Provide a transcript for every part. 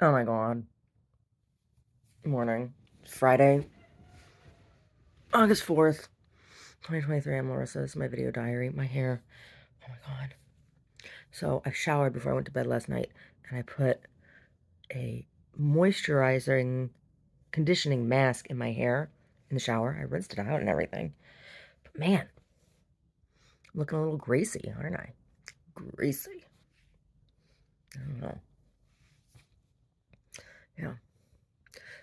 Oh my god. Morning. It's Friday, August 4th, 2023. I'm Larissa. This is my video diary. My hair. Oh my god. So I showered before I went to bed last night and I put a moisturizing conditioning mask in my hair in the shower. I rinsed it out and everything. But man, I'm looking a little greasy, aren't I? Greasy. I don't know. Yeah.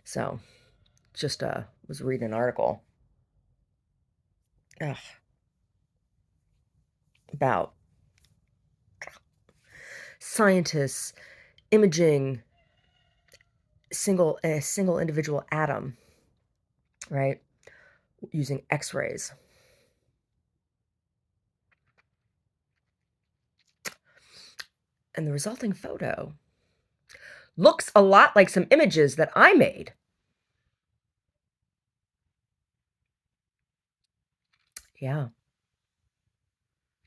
So just was reading an article ugh, about scientists imaging a single individual atom, right, using x-rays. And the resulting photo looks a lot like some images that I made. Yeah,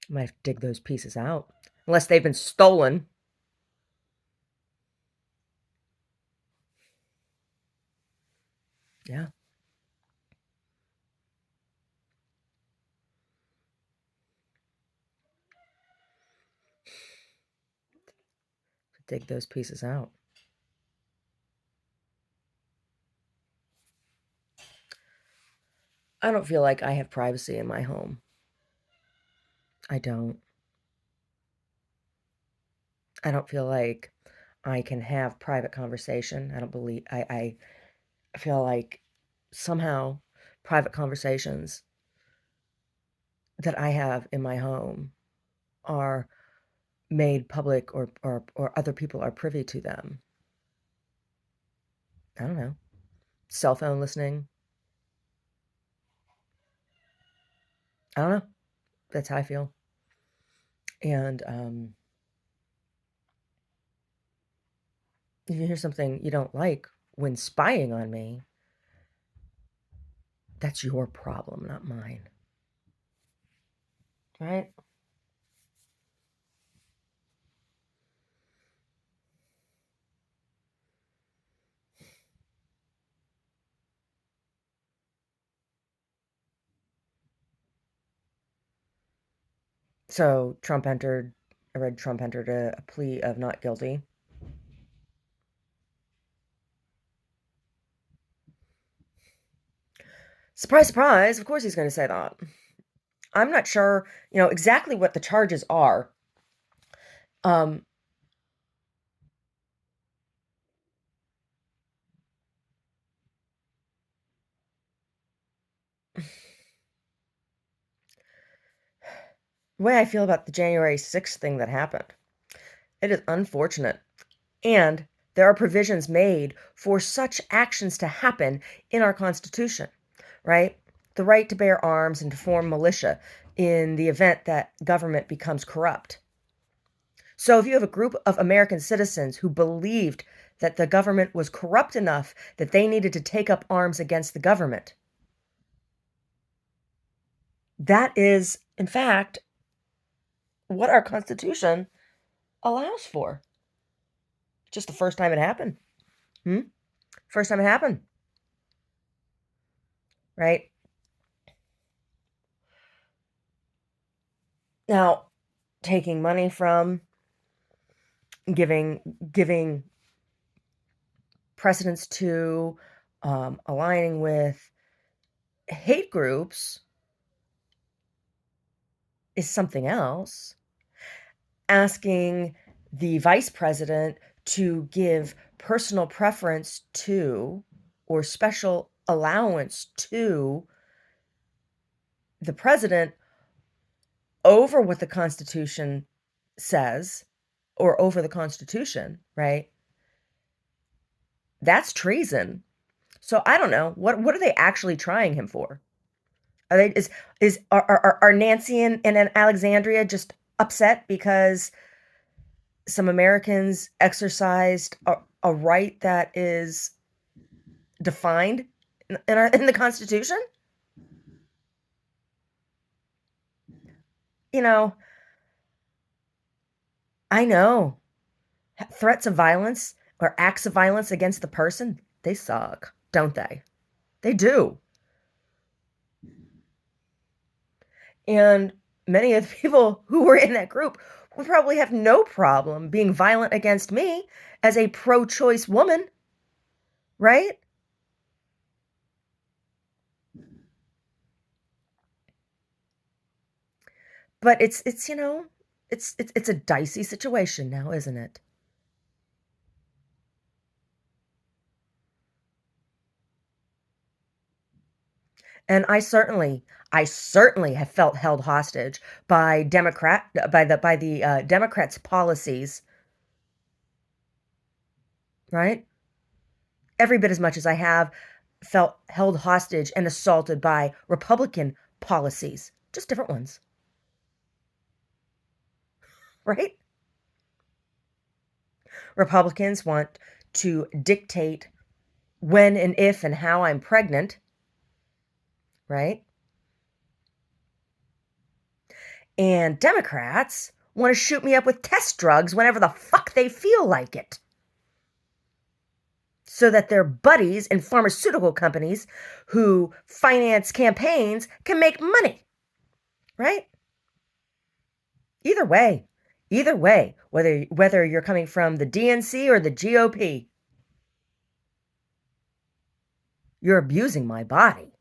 I might have to dig those pieces out, unless they've been stolen. Yeah. Dig those pieces out. I don't feel like I have privacy in my home. I don't. I don't feel like I can have private conversation. I don't believe I feel like somehow private conversations that I have in my home are made public or other people are privy to them. I don't know. Cell phone listening. I don't know. That's how I feel. And if you hear something you don't like when spying on me, that's your problem, not mine. Right? So I read Trump entered a plea of not guilty. Surprise, surprise. Of course he's going to say that. I'm not sure, exactly what the charges are. Um, the way I feel about the January 6th thing that happened, it is unfortunate. And there are provisions made for such actions to happen in our Constitution, right? The right to bear arms and to form militia in the event that government becomes corrupt. So if you have a group of American citizens who believed that the government was corrupt enough that they needed to take up arms against the government, that is, in fact, what our Constitution allows for. Just the first time it happened. Hmm? First time it happened, right? Now, taking money from, giving precedence to, aligning with hate groups is something else. Asking the vice president to give personal preference to or special allowance to the president over what the Constitution says or over the Constitution, right? That's treason. So I don't know. What are they actually trying him for? Are they is are Nancy and Alexandria just upset because some Americans exercised a right that is defined in the Constitution? You know, I know threats of violence. or acts of violence against the person, they suck, don't they? They do. And many of the people who were in that group would probably have no problem being violent against me as a pro-choice woman, right? But it's it's a dicey situation now, isn't it? And I certainly have felt held hostage by the Democrats' policies, right? Every bit as much as I have felt held hostage and assaulted by Republican policies, just different ones, right? Republicans want to dictate when and if and how I'm pregnant, right? And Democrats want to shoot me up with test drugs whenever the fuck they feel like it, so that their buddies in pharmaceutical companies who finance campaigns can make money, right? Either way, either way, whether you're coming from the DNC or the GOP, you're abusing my body.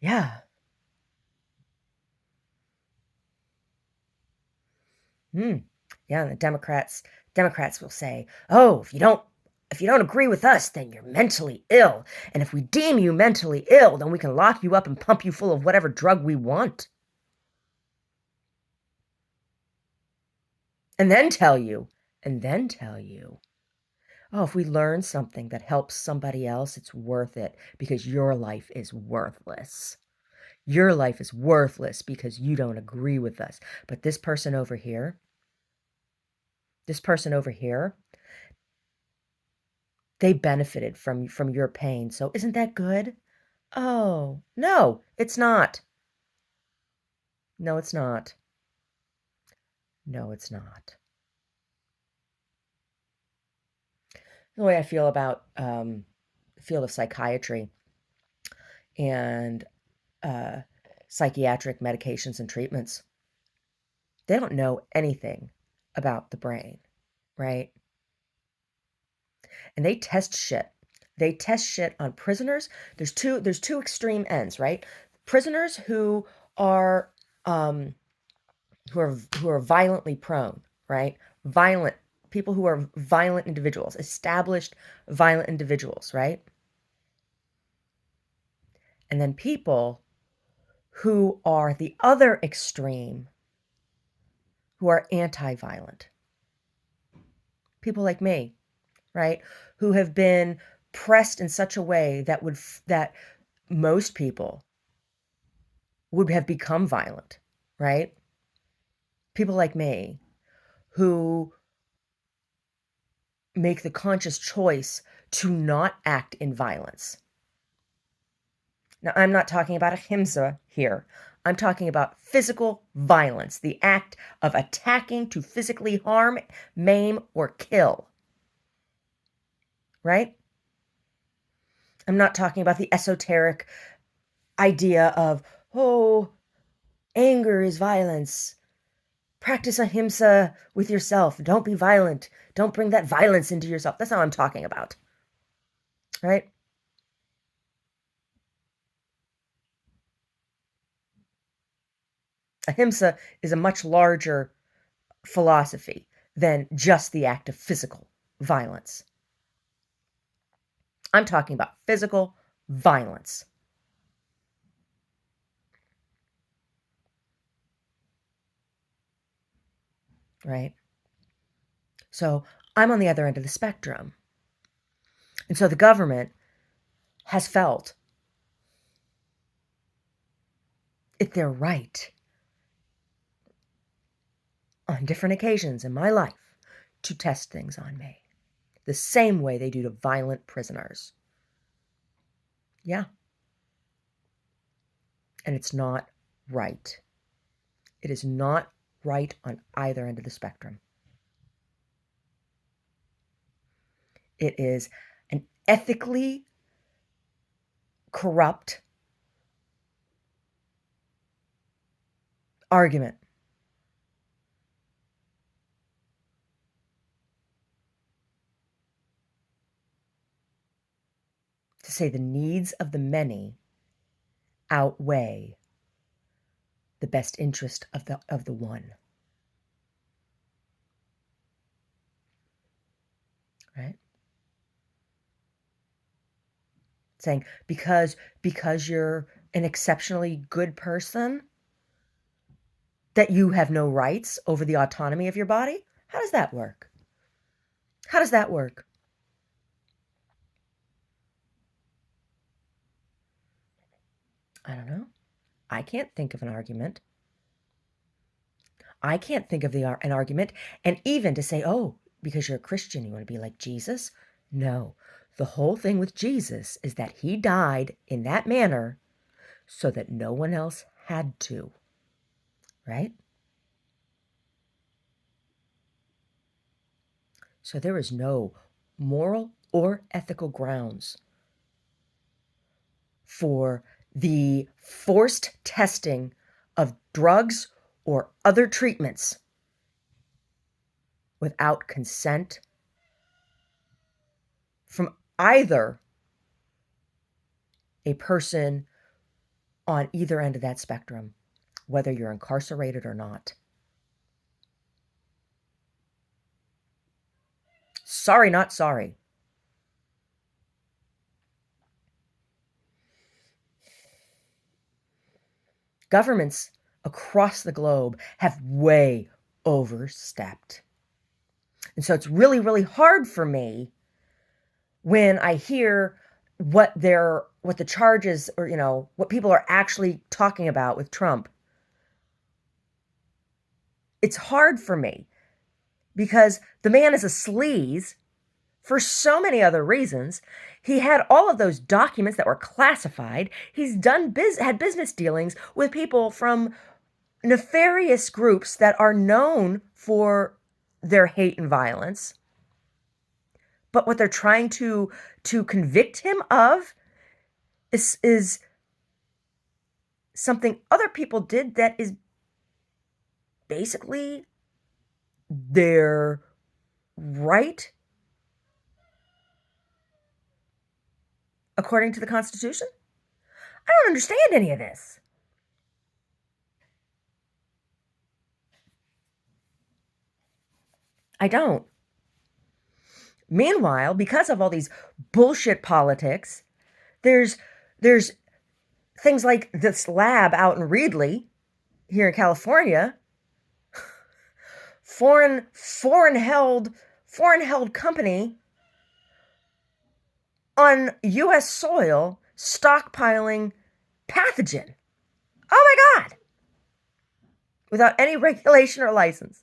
Yeah. Mm. Yeah, and the Democrats will say, "Oh, if you don't agree with us, then you're mentally ill. And if we deem you mentally ill, then we can lock you up and pump you full of whatever drug we want." And then tell you, and then tell you, "Oh, if we learn something that helps somebody else, it's worth it because your life is worthless. Your life is worthless because you don't agree with us. But this person over here, they benefited from your pain. So isn't that good?" Oh, no, it's not. No, it's not. No, it's not. The way I feel about the field of psychiatry and uh, psychiatric medications and treatments, they don't know anything about the brain, right? And they test shit. They test shit on prisoners. There's two extreme ends, right? Prisoners are um who are violently prone, right? Violent people who are violent individuals, established violent individuals, right? And then people who are the other extreme, who are anti-violent. People like me, right? Who have been pressed in such a way that most people would have become violent, right? People like me who make the conscious choice to not act in violence. Now, I'm not talking about ahimsa here. I'm talking about physical violence, the act of attacking to physically harm, maim, or kill, right? I'm not talking about the esoteric idea of, oh, anger is violence. Practice ahimsa with yourself. Don't be violent. Don't bring that violence into yourself. That's not what I'm talking about, right? Ahimsa is a much larger philosophy than just the act of physical violence. I'm talking about physical violence, right? So I'm on the other end of the spectrum. And so the government has felt it their right on different occasions in my life to test things on me the same way they do to violent prisoners. Yeah. And it's not right. It is not right on either end of the spectrum. It is an ethically corrupt argument. To say the needs of the many outweigh the best interest of the one. Right? Saying because you're an exceptionally good person, that you have no rights over the autonomy of your body? How does that work? How does that work? I don't know. I can't think of an argument. I can't think of an argument. And even to say, oh, because you're a Christian, you want to be like Jesus? No. The whole thing with Jesus is that he died in that manner so that no one else had to. Right? So there is no moral or ethical grounds for the forced testing of drugs or other treatments without consent from either a person on either end of that spectrum, whether you're incarcerated or not. Sorry, not sorry. Governments across the globe have way overstepped. And so it's really, really hard for me when I hear what the charges, or what people are actually talking about with Trump. It's hard for me because the man is a sleaze for so many other reasons. He had all of those documents that were classified. He's had business dealings with people from nefarious groups that are known for their hate and violence. But what they're trying to convict him of is something other people did that is basically their right according to the Constitution. I don't understand any of this. I don't. Meanwhile, because of all these bullshit politics, there's things like this lab out in Reedley, here in California, foreign held company on U.S. soil stockpiling pathogen. Oh my God! Without any regulation or license.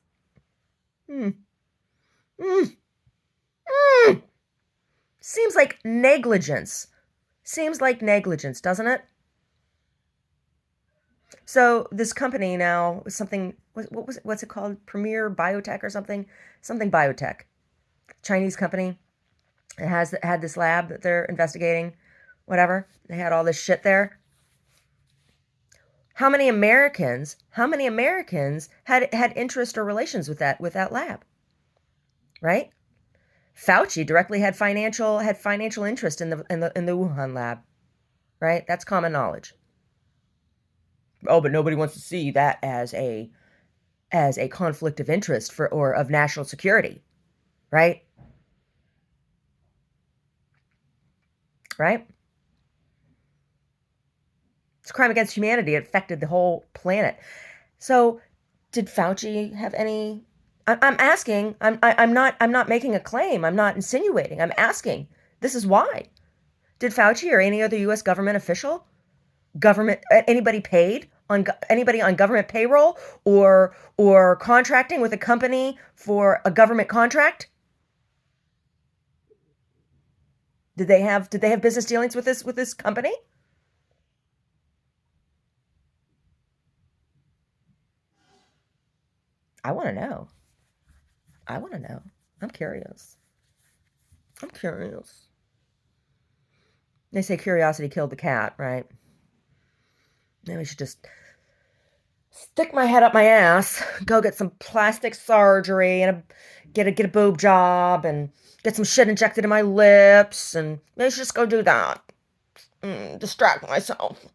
Seems like negligence. Doesn't it? So this company now, something, what's it called? Premier Biotech or something? Something Biotech. Chinese company. It had this lab that they're investigating. Whatever. They had all this shit there. How many Americans had interest or relations with that lab? Right? Fauci directly had financial interest in the Wuhan lab. Right? That's common knowledge. Oh, but nobody wants to see that as a conflict of interest or of national security. Right? Right? It's a crime against humanity. It affected the whole planet. So, did Fauci have any? I'm asking. I'm not making a claim. I'm not insinuating. I'm asking. This is why. Did Fauci or any other U.S. government official, anybody paid on anybody on government payroll or contracting with a company for a government contract? Did they have business dealings with this company? I want to know. I want to know. I'm curious. I'm curious. They say curiosity killed the cat, right? Maybe I should just stick my head up my ass, go get some plastic surgery and get a boob job and get some shit injected in my lips and maybe I should just go do that. Distract myself.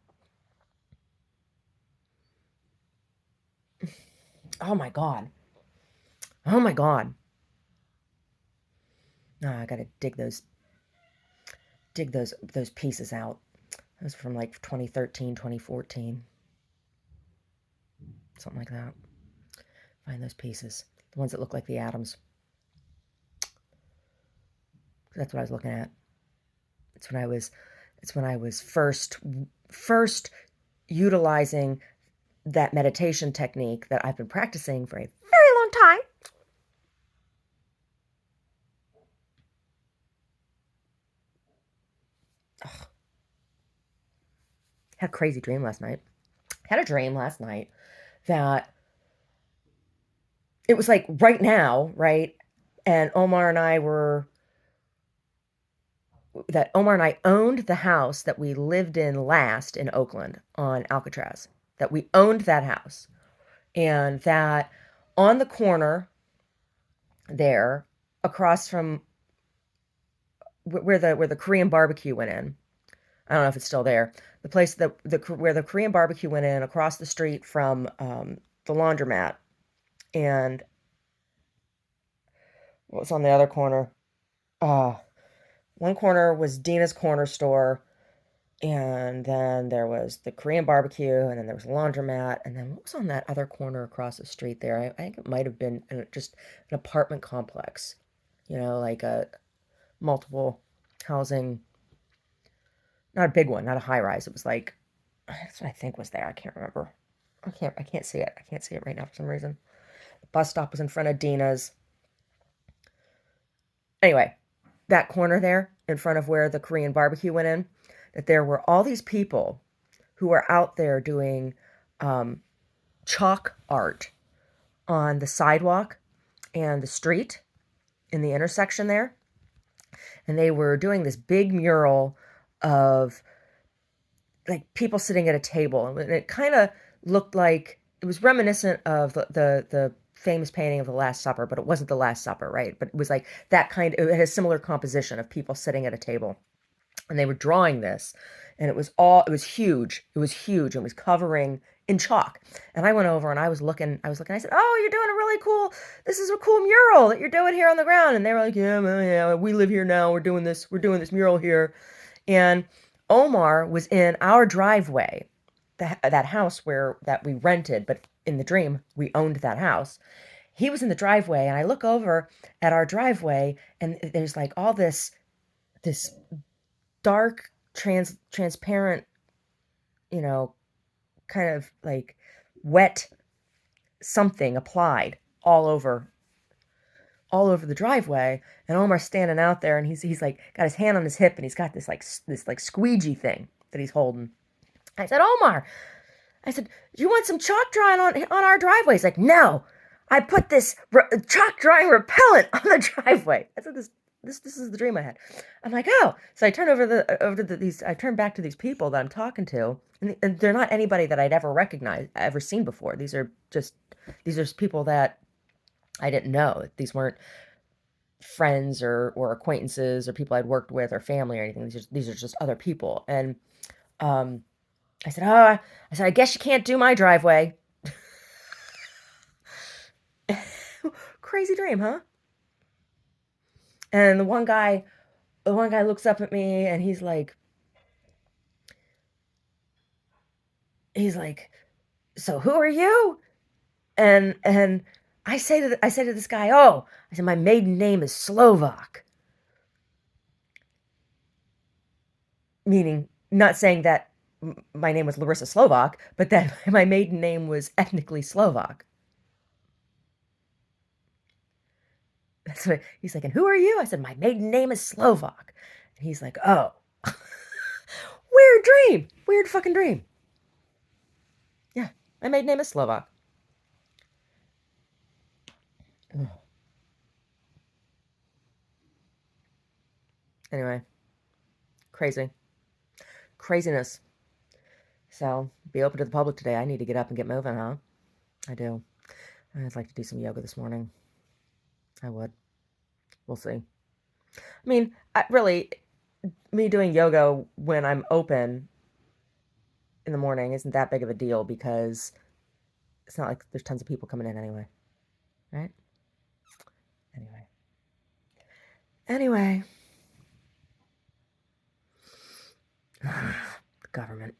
Oh my god. Oh my god. No, I gotta dig those pieces out. Those from like 2013, 2014. Something like that. Find those pieces. The ones that look like the atoms. That's what I was looking at. It's when I was first utilizing that meditation technique that I've been practicing for a very long time. Ugh. Had a crazy dream last night. Had a dream last night that it was like right now, right? And Omar and I owned the house that we lived in last in Oakland on Alcatraz. That we owned that house. And that on the corner there, across from where the Korean barbecue went in. I don't know if it's still there. The place that the where the Korean barbecue went in across the street from the laundromat, and what was on the other corner? Uh, One corner was Dina's Corner Store, and then there was the Korean barbecue, and then there was a laundromat, and then what was on that other corner across the street there? I think it might have been just an apartment complex, like a multiple housing, not a big one, not a high rise. It was like that's what I think was there. I can't remember. I can't see it. I can't see it right now for some reason. The bus stop was in front of Dina's. Anyway, that corner there in front of where the Korean barbecue went in, that there were all these people who were out there doing um, chalk art on the sidewalk and the street in the intersection there. And they were doing this big mural of like people sitting at a table. And it kind of looked like it was reminiscent of the famous painting of the Last Supper, but it wasn't the Last Supper, right? But it was like that it had a similar composition of people sitting at a table. And they were drawing this, and it was huge. It was huge. It was covering in chalk. And I went over and I said, "Oh, you're doing a really cool, this is a cool mural that you're doing here on the ground." And they were like, "Yeah, well, yeah, we live here now. We're doing this mural here." And Omar was in our driveway, that house that we rented, but in the dream, we owned that house. He was in the driveway, and I look over at our driveway, and there's like all this dark, transparent, you know, kind of like wet something applied all over the driveway. And Omar's standing out there, and he's like got his hand on his hip, and he's got this squeegee thing that he's holding. I said, "Omar," I said, "Do you want some chalk drawing on our driveway?" He's like, "No, I put this chalk drawing repellent on the driveway." I said, "This is the dream I had." I'm like, "Oh." So I turn over to these. I turn back to these people that I'm talking to, and they're not anybody that I'd ever seen before. These are people that I didn't know. These weren't friends or acquaintances or people I'd worked with or family or anything. These are just other people. And um, I said, I guess you can't do my driveway. Crazy dream, huh? And the one guy looks up at me and he's like, "So who are you?" And I say to this guy, "Oh," I said, "my maiden name is Slovak," meaning not saying that my name was Larissa Slovak, but that my maiden name was ethnically Slovak. That's what he's like. "And who are you?" I said, "My maiden name is Slovak." And he's like, "Oh." Weird dream. Weird fucking dream. Yeah, my maiden name is Slovak. Ugh. Anyway, crazy. Craziness. So, be open to the public today. I need to get up and get moving, huh? I do. I'd like to do some yoga this morning. I would. We'll see. I mean, really, me doing yoga when I'm open in the morning isn't that big of a deal because it's not like there's tons of people coming in anyway, right? Anyway. Anyway. The government.